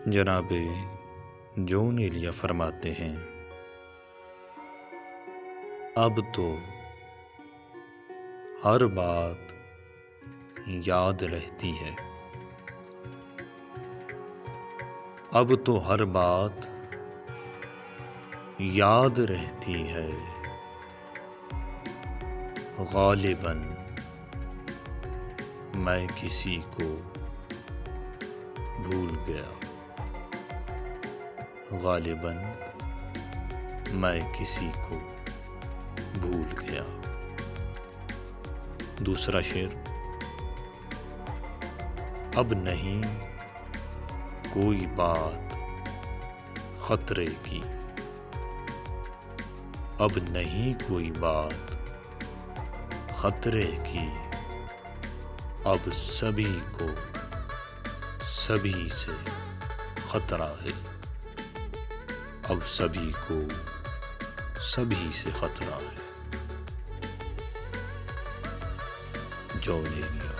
جناب جون ایلیا فرماتے ہیں، اب تو ہر بات یاد رہتی ہے، اب تو ہر بات یاد رہتی ہے، غالباً میں کسی کو بھول گیا، غالباً میں کسی کو بھول گیا۔ دوسرا شعر، اب نہیں کوئی بات خطرے کی، اب نہیں کوئی بات خطرے کی، اب سبھی کو سبھی سے خطرہ ہے، اب سبھی کو سبھی سے خطرہ ہے۔ جون ایلیا۔